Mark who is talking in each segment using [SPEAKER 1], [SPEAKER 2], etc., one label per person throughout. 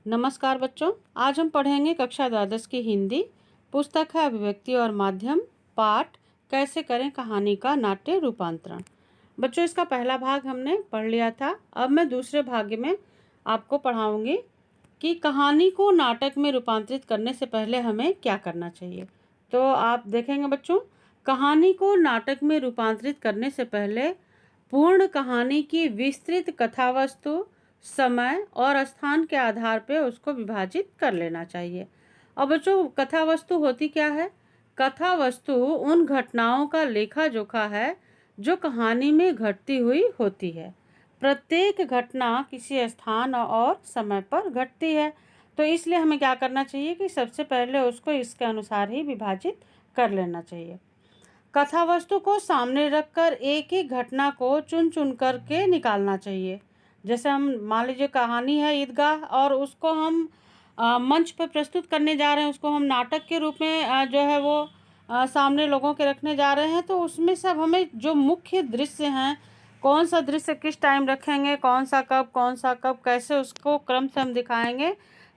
[SPEAKER 1] नमस्कार बच्चों, आज हम पढ़ेंगे कक्षा द्वादश की हिंदी। पुस्तक है अभिव्यक्ति और माध्यम, पाठ कैसे करें कहानी का नाट्य रूपांतरण। बच्चों, इसका पहला भाग हमने पढ़ लिया था। अब मैं दूसरे भाग में आपको पढ़ाऊंगी कि कहानी को नाटक में रूपांतरित करने से पहले हमें क्या करना चाहिए। तो आप देखेंगे बच्चों, कहानी को नाटक में रूपांतरित करने से पहले पूर्ण कहानी की विस्तृत कथावस्तु, समय और स्थान के आधार पर उसको विभाजित कर लेना चाहिए। और बच्चों, कथा वस्तु होती क्या है? कथा वस्तु उन घटनाओं का लेखा जोखा है जो कहानी में घटती हुई होती है। प्रत्येक घटना किसी स्थान और समय पर घटती है, तो इसलिए हमें क्या करना चाहिए कि सबसे पहले उसको इसके अनुसार ही विभाजित कर लेना चाहिए। कथा वस्तु को सामने रखकर एक एक घटना को चुन चुन करके निकालना चाहिए। जैसे हम मान लीजिए कहानी है ईदगाह और उसको हम मंच पर प्रस्तुत करने जा रहे हैं, उसको हम नाटक के रूप में जो है वो सामने लोगों के रखने जा रहे हैं। तो उसमें सब हमें जो मुख्य दृश्य हैं, कौन सा दृश्य किस टाइम रखेंगे, कौन सा कब कैसे उसको क्रम से हम दिखाएंगे,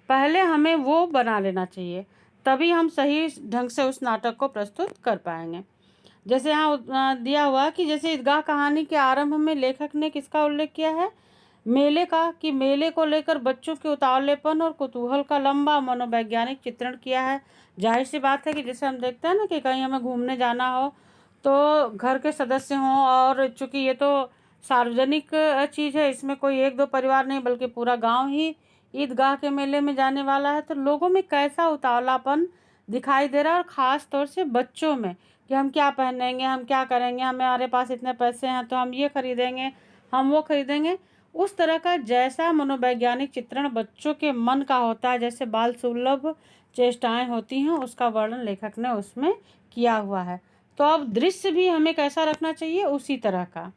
[SPEAKER 1] पहले हमें वो बना लेना चाहिए। तभी हम सही ढंग से उस नाटक को प्रस्तुत कर पाएंगे। जैसे यहाँ दिया हुआ कि जैसे ईदगाह कहानी के आरंभ में लेखक ने किसका उल्लेख किया है? मेले का, कि मेले को लेकर बच्चों के उतावलेपन और कुतूहल का लंबा मनोवैज्ञानिक चित्रण किया है। जाहिर सी बात है कि जैसे हम देखते हैं ना कि कहीं हमें घूमने जाना हो तो घर के सदस्य हों, और चूंकि ये तो सार्वजनिक चीज़ है, इसमें कोई एक दो परिवार नहीं बल्कि पूरा गांव ही ईदगाह के मेले में जाने वाला है, तो लोगों में कैसा उतावलापन दिखाई दे रहा है, और ख़ास तौर से बच्चों में कि हम क्या पहनेंगे, हम क्या करेंगे, हमारे पास इतने पैसे हैं तो हम ये खरीदेंगे, हम वो खरीदेंगे। उस तरह का जैसा मनोवैज्ञानिक चित्रण बच्चों के मन का होता है, जैसे बाल सुलभ चेष्टाएं होती हैं, उसका वर्णन लेखक ने उसमें किया हुआ है। तो अब दृश्य भी हमें कैसा रखना चाहिए, उसी तरह का।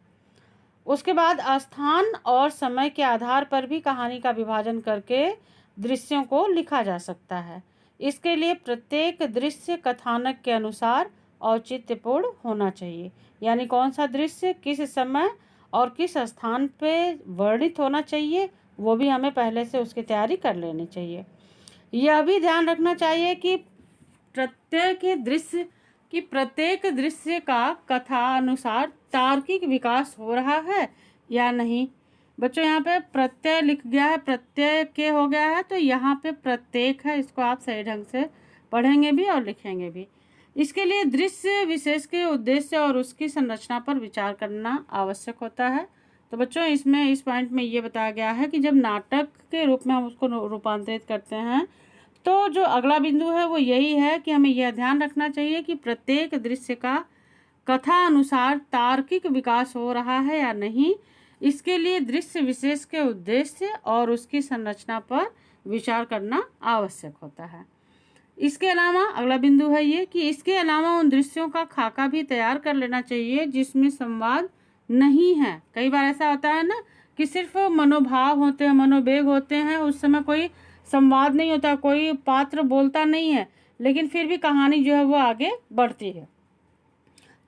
[SPEAKER 1] उसके बाद स्थान और समय के आधार पर भी कहानी का विभाजन करके दृश्यों को लिखा जा सकता है। इसके लिए प्रत्येक दृश्य कथानक के अनुसार औचित्यपूर्ण होना चाहिए, यानी कौन सा दृश्य किस समय और किस स्थान पे वर्णित होना चाहिए, वो भी हमें पहले से उसकी तैयारी कर लेनी चाहिए। यह भी ध्यान रखना चाहिए कि प्रत्येक दृश्य का कथा अनुसार तार्किक विकास हो रहा है या नहीं। बच्चों, यहाँ पे प्रत्यय लिख गया है, प्रत्यय के हो गया है, तो यहाँ पे प्रत्येक है, इसको आप सही ढंग से पढ़ेंगे भी और लिखेंगे भी। इसके लिए दृश्य विशेष के उद्देश्य और उसकी संरचना पर विचार करना आवश्यक होता है। तो बच्चों, इसमें इस पॉइंट में ये बताया गया है कि जब नाटक के रूप में हम उसको रूपांतरित करते हैं तो जो अगला बिंदु है वो यही है कि हमें यह ध्यान रखना चाहिए कि प्रत्येक दृश्य का कथा अनुसार तार्किक विकास हो रहा है या नहीं। इसके लिए दृश्य विशेष के उद्देश्य और उसकी संरचना पर विचार करना आवश्यक होता है। इसके अलावा अगला बिंदु है ये कि इसके अलावा उन दृश्यों का खाका भी तैयार कर लेना चाहिए जिसमें संवाद नहीं है। कई बार ऐसा होता है ना कि सिर्फ मनोभाव होते हैं, मनोवेग होते हैं, उस समय कोई संवाद नहीं होता, कोई पात्र बोलता नहीं है, लेकिन फिर भी कहानी जो है वो आगे बढ़ती है।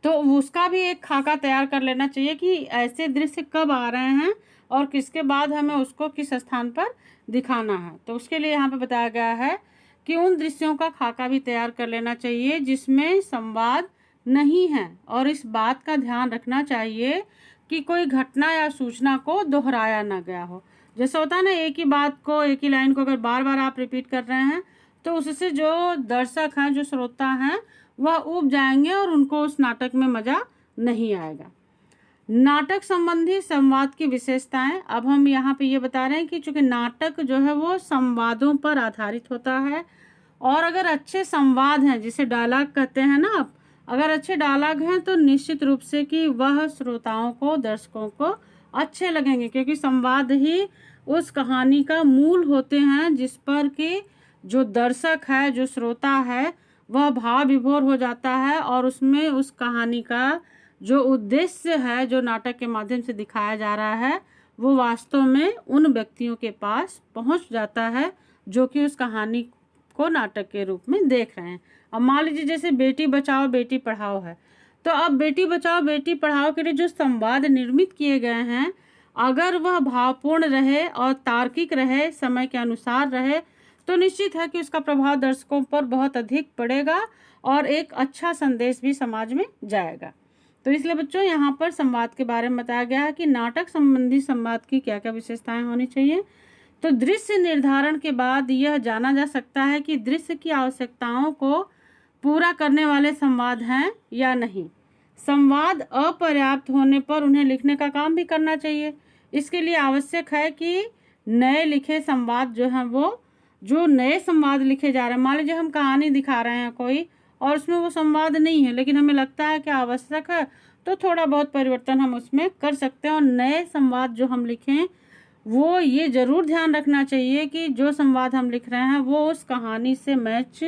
[SPEAKER 1] तो उसका भी एक खाका तैयार कर लेना चाहिए कि ऐसे दृश्य कब आ रहे हैं और किसके बाद हमें उसको किस स्थान पर दिखाना है। तो उसके लिए यहाँ पे बताया गया है कि उन दृश्यों का खाका भी तैयार कर लेना चाहिए जिसमें संवाद नहीं है, और इस बात का ध्यान रखना चाहिए कि कोई घटना या सूचना को दोहराया ना गया हो। जैसे होता है ना, एक ही बात को, एक ही लाइन को अगर बार बार आप रिपीट कर रहे हैं तो उससे जो दर्शक हैं, जो श्रोता हैं, वह ऊब जाएंगे और उनको उस नाटक में मज़ा नहीं आएगा। नाटक संबंधी संवाद की विशेषताएं। अब हम यहाँ पे ये बता रहे हैं कि चूंकि नाटक जो है वो संवादों पर आधारित होता है, और अगर अच्छे संवाद हैं, जिसे डायलॉग कहते हैं ना आप, अगर अच्छे डायलॉग हैं तो निश्चित रूप से कि वह श्रोताओं को, दर्शकों को अच्छे लगेंगे, क्योंकि संवाद ही उस कहानी का मूल होते हैं जिस पर कि जो दर्शक है, जो श्रोता है, वह भाव विभोर हो जाता है और उसमें उस कहानी का जो उद्देश्य है, जो नाटक के माध्यम से दिखाया जा रहा है, वो वास्तव में उन व्यक्तियों के पास पहुंच जाता है जो कि उस कहानी को नाटक के रूप में देख रहे हैं। अब मान लीजिए जैसे बेटी बचाओ बेटी पढ़ाओ है, तो अब बेटी बचाओ बेटी पढ़ाओ के लिए जो संवाद निर्मित किए गए हैं, अगर वह भावपूर्ण रहे और तार्किक रहे, समय के अनुसार रहे, तो निश्चित है कि उसका प्रभाव दर्शकों पर बहुत अधिक पड़ेगा और एक अच्छा संदेश भी समाज में जाएगा। तो इसलिए बच्चों यहाँ पर संवाद के बारे में बताया गया है कि नाटक संबंधी संवाद की क्या क्या विशेषताएं होनी चाहिए। तो दृश्य निर्धारण के बाद यह जाना जा सकता है कि दृश्य की आवश्यकताओं को पूरा करने वाले संवाद हैं या नहीं। संवाद अपर्याप्त होने पर उन्हें लिखने का काम भी करना चाहिए। इसके लिए आवश्यक है कि नए लिखे संवाद जो हैं वो, जो नए संवाद लिखे जा रहे हैं, मान लीजिए हम कहानी दिखा रहे हैं कोई और उसमें वो संवाद नहीं है, लेकिन हमें लगता है कि आवश्यक है, तो थोड़ा बहुत परिवर्तन हम उसमें कर सकते हैं। और नए संवाद जो हम लिखें वो ये ज़रूर ध्यान रखना चाहिए कि जो संवाद हम लिख रहे हैं वो उस कहानी से मैच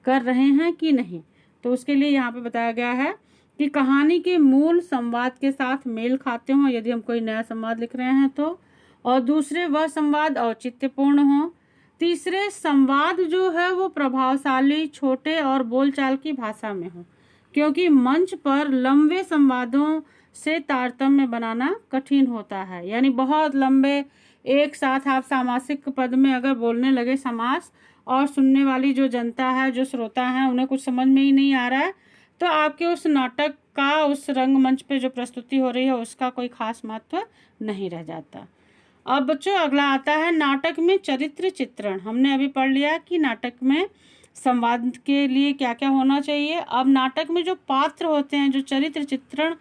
[SPEAKER 1] कर रहे हैं कि नहीं। तो उसके लिए यहाँ पे बताया गया है कि कहानी के मूल संवाद के साथ मेल खाते हों यदि हम कोई नया संवाद लिख रहे हैं तो, और दूसरे वह संवाद औचित्यपूर्ण हो। तीसरे, संवाद जो है वो प्रभावशाली, छोटे और बोलचाल की भाषा में हो, क्योंकि मंच पर लंबे संवादों से तारतम्य बनाना कठिन होता है। यानी बहुत लंबे एक साथ आप सामासिक पद में अगर बोलने लगे समास, और सुनने वाली जो जनता है, जो श्रोता है, उन्हें कुछ समझ में ही नहीं आ रहा है, तो आपके उस नाटक का, उस रंगमंच पे जो प्रस्तुति हो रही है उसका कोई खास महत्व नहीं रह जाता। अब बच्चों अगला आता है नाटक में चरित्र चित्रण। हमने अभी पढ़ लिया कि नाटक में संवाद के लिए क्या क्या होना चाहिए। अब नाटक में जो पात्र होते हैं, जो चरित्र चित्रण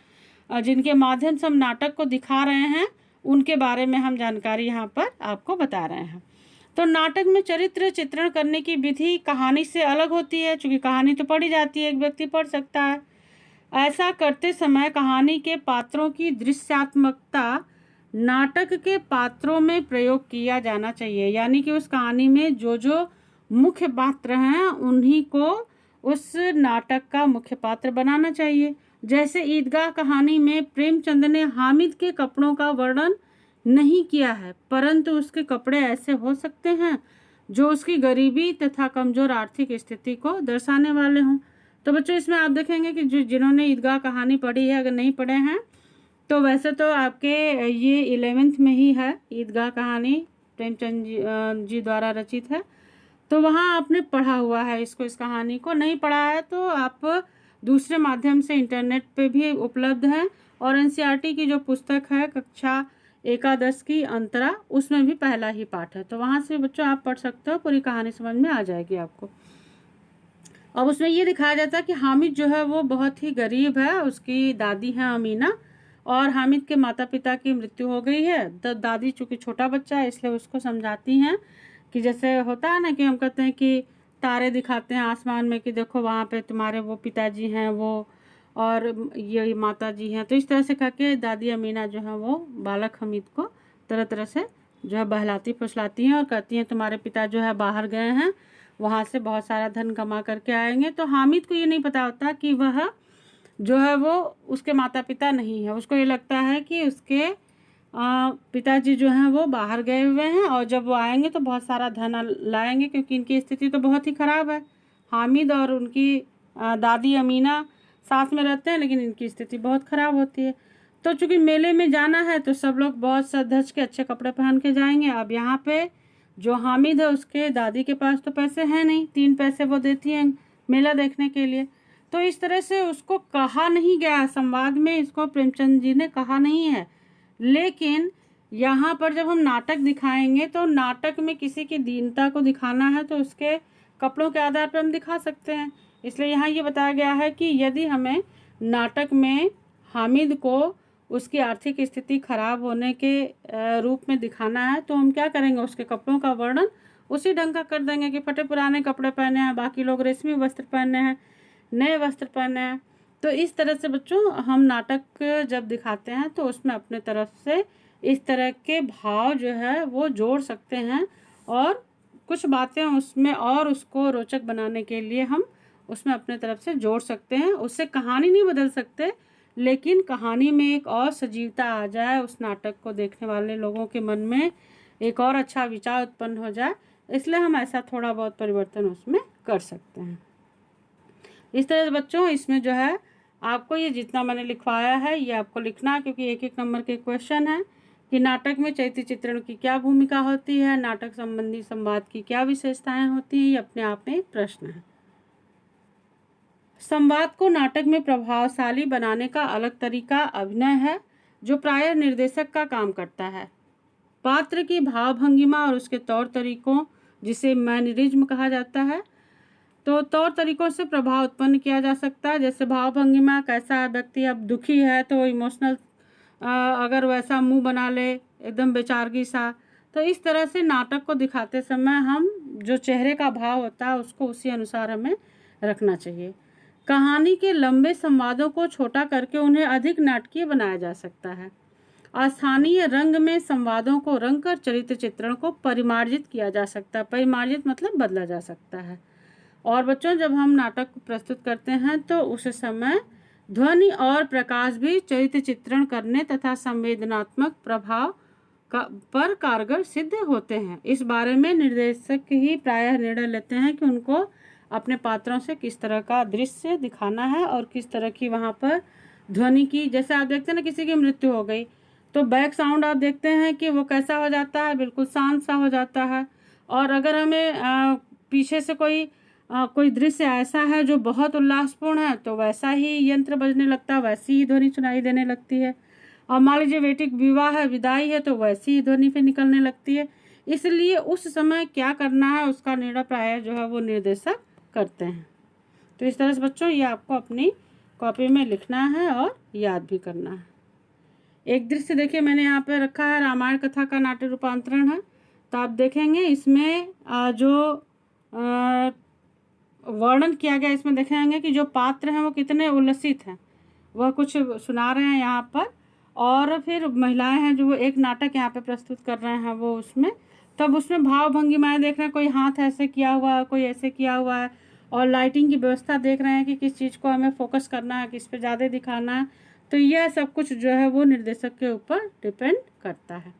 [SPEAKER 1] जिनके माध्यम से हम नाटक को दिखा रहे हैं, उनके बारे में हम जानकारी यहाँ पर आपको बता रहे हैं। तो नाटक में चरित्र चित्रण करने की विधि कहानी से अलग होती है, क्योंकि कहानी तो पढ़ी जाती है, एक व्यक्ति पढ़ सकता है। ऐसा करते समय कहानी के पात्रों की दृश्यात्मकता नाटक के पात्रों में प्रयोग किया जाना चाहिए। यानी कि उस कहानी में जो जो मुख्य पात्र हैं उन्हीं को उस नाटक का मुख्य पात्र बनाना चाहिए। जैसे ईदगाह कहानी में प्रेमचंद ने हामिद के कपड़ों का वर्णन नहीं किया है, परंतु उसके कपड़े ऐसे हो सकते हैं जो उसकी गरीबी तथा कमजोर आर्थिक स्थिति को दर्शाने वाले हों। तो बच्चों इसमें आप देखेंगे कि जिन्होंने ईदगाह कहानी पढ़ी है, अगर नहीं पढ़े हैं तो वैसे तो आपके ये 11th में ही है, ईदगाह कहानी प्रेमचंद जी द्वारा रचित है, तो वहाँ आपने पढ़ा हुआ है इसको। इस कहानी को नहीं पढ़ा है तो आप दूसरे माध्यम से इंटरनेट पे भी उपलब्ध है, और एनसीईआरटी की जो पुस्तक है कक्षा एकादश की अंतरा, उसमें भी पहला ही पाठ है, तो वहाँ से बच्चों आप पढ़ सकते हो, पूरी कहानी समझ में आ जाएगी आपको। अब उसमें ये दिखाया जाता है कि हामिद जो है वो बहुत ही गरीब है, उसकी दादी है अमीना, और हामिद के माता पिता की मृत्यु हो गई है। दादी चूँकि छोटा बच्चा है इसलिए उसको समझाती हैं कि जैसे होता है ना कि हम कहते हैं कि तारे दिखाते हैं आसमान में कि देखो वहाँ पे तुम्हारे वो पिताजी हैं वो, और ये माता जी हैं, तो इस तरह से कह के दादी अमीना जो है वो बालक हामिद को तरह तरह से जो है बहलाती फुसलाती हैं और कहती हैं तुम्हारे पिता जो है बाहर गए हैं, वहाँ से बहुत सारा धन कमा करके आएंगे। तो हामिद को ये नहीं पता होता कि वह जो है वो उसके माता पिता नहीं है। उसको ये लगता है कि उसके पिताजी जो हैं वो बाहर गए हुए हैं, और जब वो आएंगे तो बहुत सारा धन लाएंगे, क्योंकि इनकी स्थिति तो बहुत ही ख़राब है। हामिद और उनकी दादी अमीना साथ में रहते हैं, लेकिन इनकी स्थिति बहुत ख़राब होती है। तो चूँकि मेले में जाना है तो सब लोग बहुत सज धज के अच्छे कपड़े पहन के जाएंगे। अब यहाँ पे जो हामिद है उसके दादी के पास तो पैसे हैं नहीं, 3 पैसे वो देती हैं मेला देखने के लिए। तो इस तरह से उसको कहा नहीं गया संवाद में, इसको प्रेमचंद जी ने कहा नहीं है, लेकिन यहाँ पर जब हम नाटक दिखाएंगे तो नाटक में किसी की दीनता को दिखाना है तो उसके कपड़ों के आधार पर हम दिखा सकते हैं। इसलिए यहाँ ये बताया गया है कि यदि हमें नाटक में हामिद को उसकी आर्थिक स्थिति खराब होने के रूप में दिखाना है तो हम क्या करेंगे, उसके कपड़ों का वर्णन उसी ढंग का कर देंगे कि फटे पुराने कपड़े पहने हैं, बाकी लोग रेशमी वस्त्र पहने हैं, नए वस्त्र पहने हैं। तो इस तरह से बच्चों हम नाटक जब दिखाते हैं तो उसमें अपने तरफ से इस तरह के भाव जो है वो जोड़ सकते हैं, और कुछ बातें उसमें और उसको रोचक बनाने के लिए हम उसमें अपने तरफ से जोड़ सकते हैं। उससे कहानी नहीं बदल सकते, लेकिन कहानी में एक और सजीवता आ जाए, उस नाटक को देखने वाले लोगों के मन में एक और अच्छा विचार उत्पन्न हो जाए, इसलिए हम ऐसा थोड़ा बहुत परिवर्तन उसमें कर सकते हैं। इस तरह से बच्चों इसमें जो है आपको ये जितना मैंने लिखवाया है ये आपको लिखना है, क्योंकि 1-1 नंबर के क्वेश्चन हैं, कि नाटक में चरित्र चित्रण की क्या भूमिका होती है, नाटक संबंधी संवाद की क्या विशेषताएं होती हैं, ये अपने आप में एक प्रश्न है। संवाद को नाटक में प्रभावशाली बनाने का अलग तरीका अभिनय है, जो प्रायः निर्देशक का काम करता है। पात्र की भावभंगिमा और उसके तौर तरीकों, जिसे मैनरिज्म कहा जाता है, तो तौर तरीकों से प्रभाव उत्पन्न किया जा सकता है। जैसे भावभंगिमा, कैसा है व्यक्ति, अब दुखी है तो इमोशनल, अगर वैसा मुंह बना ले एकदम बेचारगी सा, तो इस तरह से नाटक को दिखाते समय हम जो चेहरे का भाव होता है उसको उसी अनुसार हमें रखना चाहिए। कहानी के लंबे संवादों को छोटा करके उन्हें अधिक नाटकीय बनाया जा सकता है। स्थानीय रंग में संवादों को रंग कर चरित्र चित्रण को परिमार्जित किया जा सकता है। परिमार्जित मतलब बदला जा सकता है। और बच्चों, जब हम नाटक को प्रस्तुत करते हैं तो उस समय ध्वनि और प्रकाश भी चरित्र चित्रण करने तथा संवेदनात्मक प्रभाव पर कारगर सिद्ध होते हैं। इस बारे में निर्देशक ही प्रायः निर्णय लेते हैं कि उनको अपने पात्रों से किस तरह का दृश्य दिखाना है और किस तरह की वहाँ पर ध्वनि की, जैसे आप देखते हैं ना किसी की मृत्यु हो गई तो बैक साउंड आप देखते हैं कि वो कैसा हो जाता है, बिल्कुल शांत सा हो जाता है। और अगर हमें पीछे से कोई दृश्य ऐसा है जो बहुत उल्लासपूर्ण है तो वैसा ही यंत्र बजने लगता है, वैसी ही ध्वनि सुनाई देने लगती है। और मान लीजिए बेटी विवाह है, विदाई है, तो वैसी ही ध्वनि फिर निकलने लगती है। इसलिए उस समय क्या करना है उसका निर्णय प्रायः जो है वो निर्देशक करते हैं। तो इस तरह से बच्चों ये आपको अपनी कॉपी में लिखना है और याद भी करना है। एक दृश्य देखिए मैंने यहाँ पे रखा है, रामायण कथा का नाट्य रूपांतरण है। तो आप देखेंगे इसमें जो वर्णन किया गया, इसमें देखेंगे कि जो पात्र हैं वो कितने उल्लसित हैं, वह कुछ सुना रहे हैं यहाँ पर, और फिर महिलाएं हैं जो वो एक नाटक यहाँ पे प्रस्तुत कर रहे हैं वो उसमें, तब उसमें भाव भंगिमाएँ देख रहे हैं, कोई हाथ ऐसे किया हुआ है, कोई ऐसे किया हुआ है, और लाइटिंग की व्यवस्था देख रहे हैं कि किस चीज़ को हमें फोकस करना है, किस पे ज़्यादा दिखाना है। तो यह सब कुछ जो है वो निर्देशक के ऊपर डिपेंड करता है।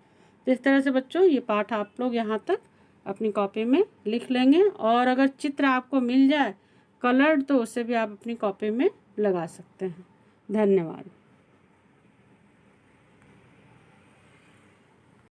[SPEAKER 1] तो इस तरह से बच्चों ये पाठ आप लोग यहाँ तक अपनी कॉपी में लिख लेंगे, और अगर चित्र आपको मिल जाए कलर्ड तो उसे भी आप अपनी कॉपी में लगा सकते हैं। धन्यवाद।